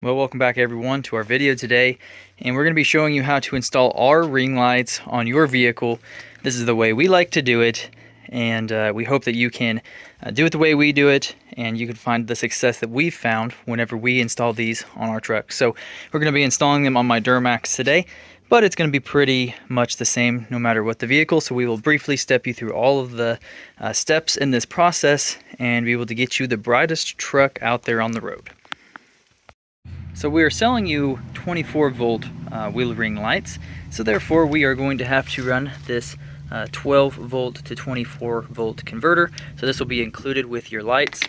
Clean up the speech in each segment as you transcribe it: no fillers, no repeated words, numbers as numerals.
Well, welcome back everyone to our video today, and we're going to be showing you how to install our ring lights on your vehicle. This is the way we like to do it, and we hope that you can do it the way we do it, and you can find the success that we've found whenever we install these on our truck. So we're going to be installing them on my Duramax today, but it's going to be pretty much the same no matter what the vehicle. So we will briefly step you through all of the steps in this process and be able to get you the brightest truck out there on the road. So we are selling you 24 volt wheel ring lights, so therefore we are going to have to run this 12 volt to 24 volt converter. So this will be included with your lights.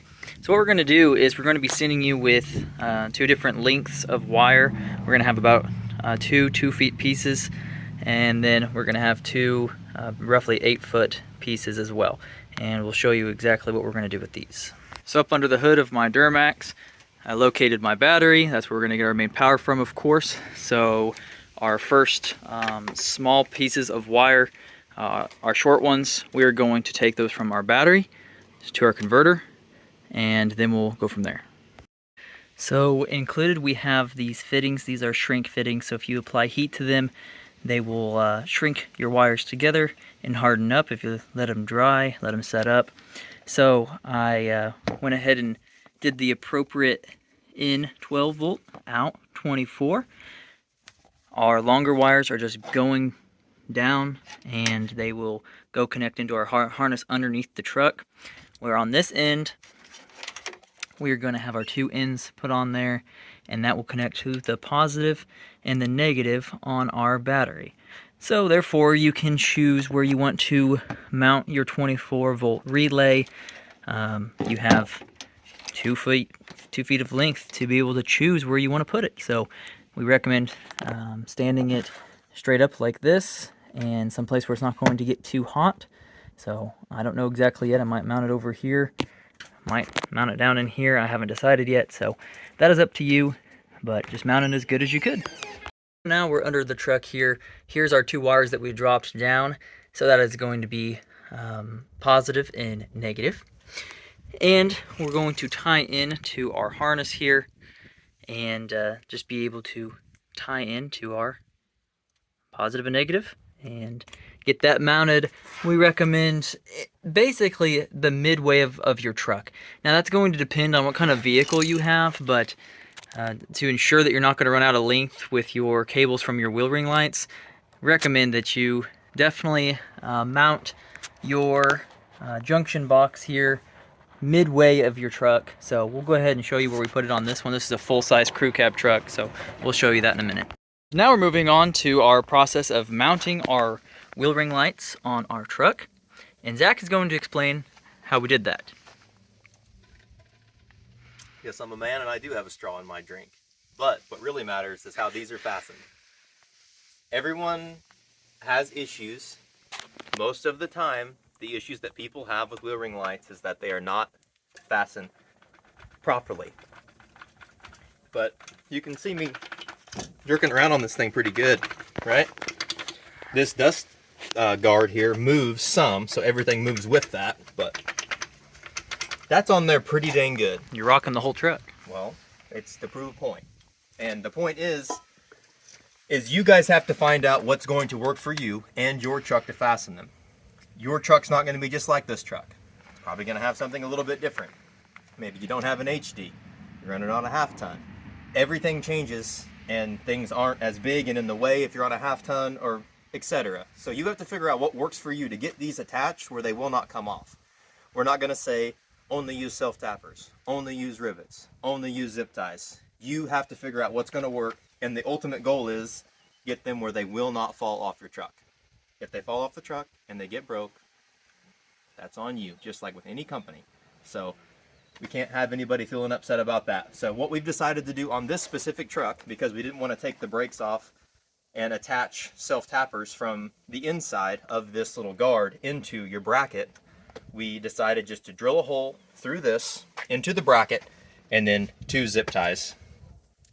So what we're going to do is we're going to be sending you with two different lengths of wire. We're going to have about two 2-foot pieces, and then we're going to have two roughly 8-foot pieces as well. And we'll show you exactly what we're going to do with these. So up under the hood of my Duramax, I located my battery. That's where we're going to get our main power from, of course. So our first small pieces of wire, our short ones, we're going to take those from our battery to our converter, and then we'll go from there. So included we have these fittings. These are shrink fittings, so if you apply heat to them, they will shrink your wires together and harden up if you let them dry, let them set up. So I went ahead and did the appropriate in 12 volt, out 24. Our longer wires are just going down, and they will go connect into our harness underneath the truck, where on this end we are going to have our two ends put on there, and that will connect to the positive and the negative on our battery. So therefore you can choose where you want to mount your 24 volt relay. You have 2 feet of length to be able to choose where you want to put it. So we recommend standing it straight up like this, and someplace where it's not going to get too hot. So I don't know exactly yet. I might mount it over here, might mount it down in here. I haven't decided yet, so that is up to you, but just mount it as good as you could. Now we're under the truck here. Here's our two wires that we dropped down. So that is going to be positive and negative. And we're going to tie in to our harness here, and just be able to tie in to our positive and negative and get that mounted. We recommend basically the midway of your truck. Now that's going to depend on what kind of vehicle you have, but to ensure that you're not going to run out of length with your cables from your wheel ring lights, recommend that you definitely mount your junction box here midway of your truck. So we'll go ahead and show you where we put it on this one. This is a full-size crew cab truck, so we'll show you that in a minute. Now we're moving on to our process of mounting our wheel ring lights on our truck, and Zach is going to explain how we did that. Yes, I'm a man and I do have a straw in my drink, but what really matters is how these are fastened. Everyone has issues. Most of the time, the issues that people have with wheel ring lights is that they are not fastened properly. But you can see me jerking around on this thing pretty good, right? This dust guard here moves some, so everything moves with that, but that's on there pretty dang good. You're rocking the whole truck. Well, it's to prove a point. And the point is you guys have to find out what's going to work for you and your truck to fasten them. Your truck's not going to be just like this truck. It's probably going to have something a little bit different. Maybe you don't have an HD. You're running on a half-ton. Everything changes, and things aren't as big and in the way if you're on a half-ton, or etc. So you have to figure out what works for you to get these attached where they will not come off. We're not going to say only use self-tappers, only use rivets, only use zip ties. You have to figure out what's going to work, and the ultimate goal is get them where they will not fall off your truck. If they fall off the truck and they get broke, that's on you, just like with any company. So we can't have anybody feeling upset about that. So what we've decided to do on this specific truck, because we didn't want to take the brakes off and attach self-tappers from the inside of this little guard into your bracket, we decided just to drill a hole through this into the bracket, and then 2 zip ties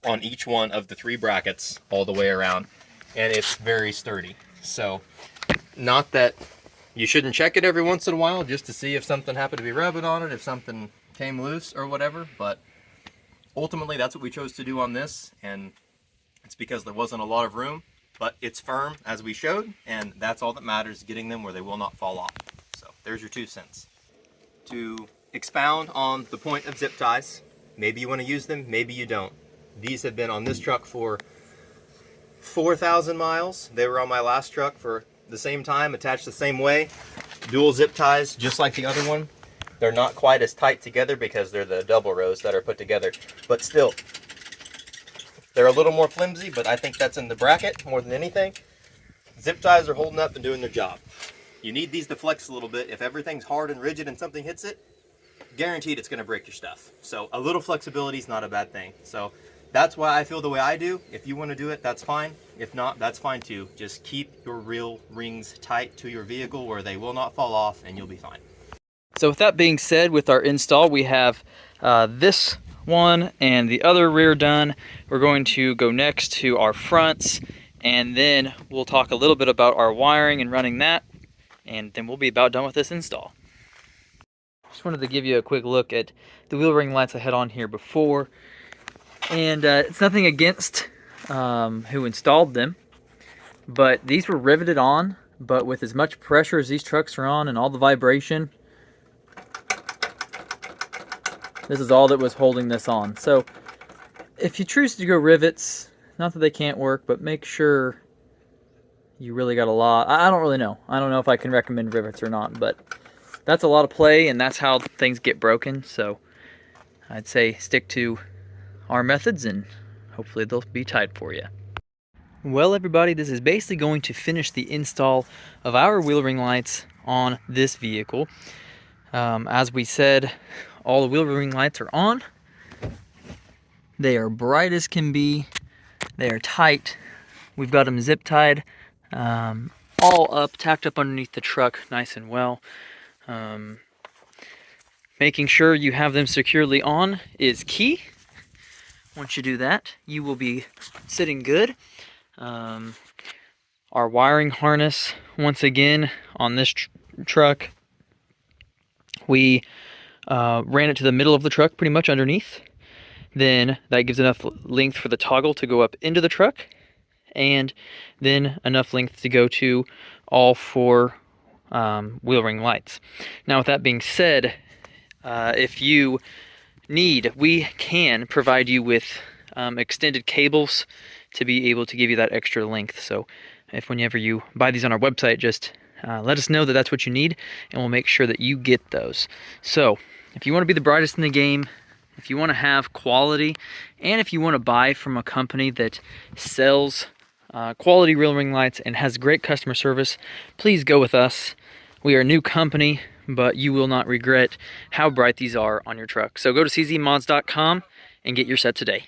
on each one of the 3 brackets all the way around, and it's very sturdy. So not that you shouldn't check it every once in a while just to see if something happened to be rubbing on it, if something came loose or whatever, but ultimately that's what we chose to do on this, and it's because there wasn't a lot of room, but it's firm as we showed, and that's all that matters, getting them where they will not fall off. So there's your 2 cents. To expound on the point of zip ties, maybe you want to use them, maybe you don't. These have been on this truck for 4,000 miles. They were on my last truck for the same time, attached the same way. Dual zip ties, just like the other one. They're not quite as tight together because they're the double rows that are put together, but still, they're a little more flimsy, but I think that's in the bracket more than anything. Zip ties are holding up and doing their job. You need these to flex a little bit. If everything's hard and rigid and something hits it, guaranteed it's going to break your stuff. So a little flexibility is not a bad thing. So that's why I feel the way I do. If you want to do it, that's fine. If not, that's fine too. Just keep your reel rings tight to your vehicle where they will not fall off, and you'll be fine. So with that being said, with our install, we have this one and the other rear done. We're going to go next to our fronts, and then we'll talk a little bit about our wiring and running that, and then we'll be about done with this install. Just wanted to give you a quick look at the wheel ring lights I had on here before, and it's nothing against who installed them, but these were riveted on, but with as much pressure as these trucks are on and all the vibration, this is all that was holding this on. So if you choose to go rivets, not that they can't work, but make sure you really got a lot. I don't really know. I don't know if I can recommend rivets or not, but that's a lot of play, and that's how things get broken. So I'd say stick to our methods, and hopefully they'll be tight for you. Well, everybody, this is basically going to finish the install of our wheel ring lights on this vehicle. As we said, all the wheel ring lights are on. They are bright as can be. They are tight. We've got them zip tied, all up, tacked up underneath the truck nice and well. Making sure you have them securely on is key. Once you do that, you will be sitting good. Our wiring harness, once again, on this truck, we ran it to the middle of the truck, pretty much underneath. Then that gives enough length for the toggle to go up into the truck, and then enough length to go to all 4 wheel ring lights. Now, with that being said, if you need, we can provide you with extended cables to be able to give you that extra length. So if whenever you buy these on our website, just let us know that that's what you need, and we'll make sure that you get those. So if you want to be the brightest in the game, if you want to have quality, and if you want to buy from a company that sells quality wheel ring lights and has great customer service, please go with us. We are a new company, but you will not regret how bright these are on your truck. So go to czmods.com and get your set today.